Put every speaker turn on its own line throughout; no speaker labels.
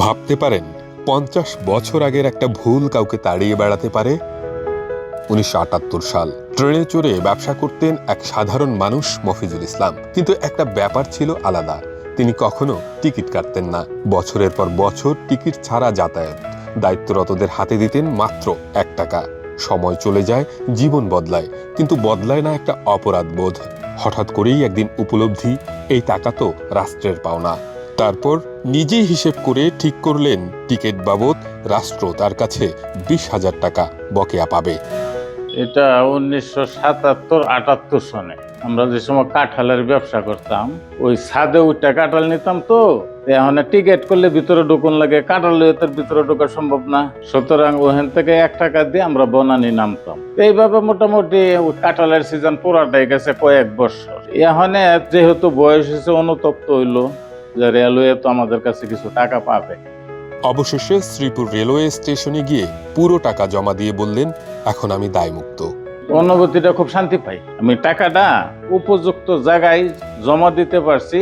ভাবতে পারেন 50 বছর আগের একটা ভুল কাউকে তাড়িয়ে বেড়াতে পারে। 1978 সাল, ট্রেনে চড়ে ব্যবসা করতেন এক সাধারণ মানুষ মফিজুল ইসলাম। কিন্তু একটা ব্যাপার ছিল আলাদা, তিনি কখনো টিকিট কাটতেন না। বছরের পর বছর টিকিট ছাড়া যাতায়াত, দায়িত্বরতদের হাতে দিতেন মাত্র 1 টাকা। সময় চলে যায়, জীবন বদলায়, কিন্তু বদলায় না একটা অপরাধ বোধ। হঠাৎ করেই একদিন উপলব্ধি, এই টাকা তো রাষ্ট্রের পাওনা। তারপর নিজেই হিসেব করে ঠিক করলেন টিকিট বাবদ রাষ্ট্র তার কাছে 20,000 টাকা বকেয়া পাবে।
এটা 1977-78 সনে আমরা যে সময় কাঁঠালের ব্যবসা করতাম, ওই ছাদে উঠটা কাঁঠাল নিতাম। তো এখন টিকিট করলে ভিতরে ঢুকুন লাগে, কাঁঠাল তোর ভিতরে ঢোকা সম্ভব না, সুতরাং ওখান থেকে 1 টাকা দিয়ে আমরা বনানি নামতাম। এইভাবে মোটামুটি কাঁঠালের সিজন পুরাটাই গেছে কয়েক বছর। এখন যেহেতু বয়স হয়েছে, অনুতপ্ত হইলো যে রেলওয়ে তো আমাদের কাছে কিছু টাকা পাবে।
অবশেষে শ্রীপুর রেলওয়ে স্টেশনে গিয়ে পুরো টাকা জমা দিয়ে বললেন, এখন আমি দায়মুক্ত।
অনুভূতিটা খুব শান্তি পাই। আমি টাকাটা উপযুক্ত জায়গায় জমা দিতে পারছি,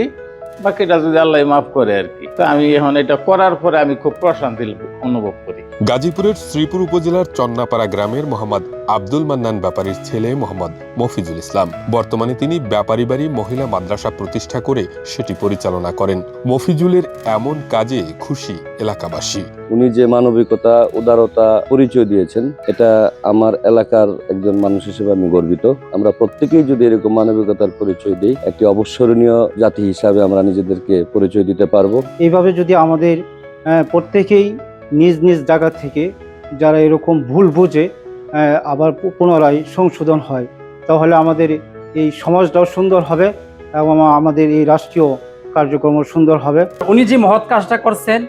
বাকিটা যদি আল্লাহ মাফ করে আর কি। তো আমি এখন এটা করার পরে আমি খুব প্রশান্তি অনুভব করি।
গাজীপুরের শ্রীপুর উপজেলার চন্নাপাড়া গ্রামের মোহাম্মদ আব্দুল মান্নান ব্যাপারীর ছেলে মোহাম্মদ মফিজুল ইসলাম। বর্তমানে তিনি ব্যাপারী বাড়ি মহিলা মাদ্রাসা প্রতিষ্ঠা করে সেটি পরিচালনা করেন। মফিজুলের এমন কাজে খুশি এলাকাবাসী।
উনি যে মানবিকতা, উদারতা পরিচয় দিয়েছেন, এটা আমার এলাকার একজন মানুষ হিসেবে আমি গর্বিত। আমরা প্রত্যেকেই যদি এরকম মানবিকতার পরিচয় দিই, একটি অবসরণীয় জাতি হিসাবে আমরা নিজেদেরকে পরিচয় দিতে পারবো।
এইভাবে যদি আমাদের প্রত্যেকেই নিজ নিজ জায়গা থেকে যারা এরকম ভুল বুঝে আবার পুনরায় সংশোধন হয়, তাহলে আমাদের এই সমাজটাও সুন্দর হবে এবং আমাদের এই রাষ্ট্রীয় কার্যক্রম সুন্দর হবে।
উনি যে মহৎ কাজটা করছেন,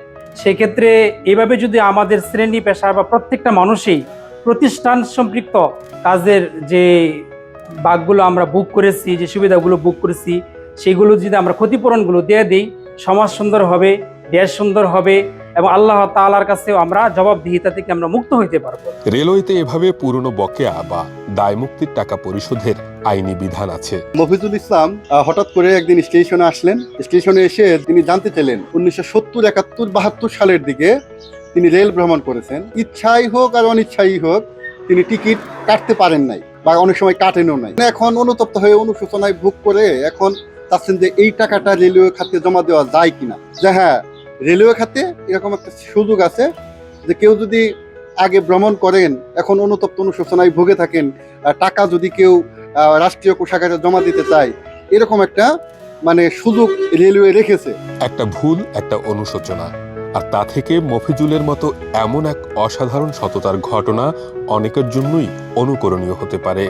সেক্ষেত্রে এভাবে যদি আমাদের শ্রেণী পেশা বা প্রত্যেকটা মানুষই প্রতিষ্ঠান সম্পৃক্ত কাজের যে ভাগগুলো আমরা বুক করেছি, যে সুবিধাগুলো বুক করেছি, সেগুলো যদি আমরা ক্ষতিপূরণগুলো দিয়ে দিই, সমাজ সুন্দর হবে, দেশ সুন্দর হবে এবং আল্লাহ তাআলার কাছেও আমরা জবাবদিহিতা থেকে আমরা মুক্ত হইতে পারবো।
রেলওয়েতে এভাবে পুরনো বকেয়া বা দায়মুক্তির টাকা পরিশোধের আইনি বিধান আছে।
মফিজুল ইসলাম হঠাৎ করে একদিন স্টেশনে আসলেন। স্টেশনে এসে তিনি জানতে চাইলেন 1970, 71, 72 সালের দিকে তিনি রেল ভ্রমণ করেছেন। ইচ্ছাই হোক আর অনিচ্ছাই হোক, তিনি টিকিট কাটতে পারেন নাই বা অনেক সময় কাটেনও নাই। এখন অনুতপ্ত হয়ে অনুশোচনায় ভোগ করে এখন চাচ্ছেন যে এই টাকাটা রেলওয়ে খাতে জমা দেওয়া যায় কিনা। যে হ্যাঁ, রেলওয়ে খাতে এরকম একটা সুযোগ আছে যে কেউ যদি আগে ভ্রমণ করেন, এখন অনুতপ্ত অনুশোচনায় ভুগে থাকেন, টাকা যদি কেউ রাষ্ট্রীয় কোষাগারে জমা দিতে চায়, এরকম একটা সুযোগ রেলওয়ে রেখেছে।
একটা ভুল, একটা অনুশোচনা, আর তা থেকে মফিজুলের মতো এমন এক অসাধারণ সততার ঘটনা অনেকের জন্যই অনুকরণীয় হতে পারে।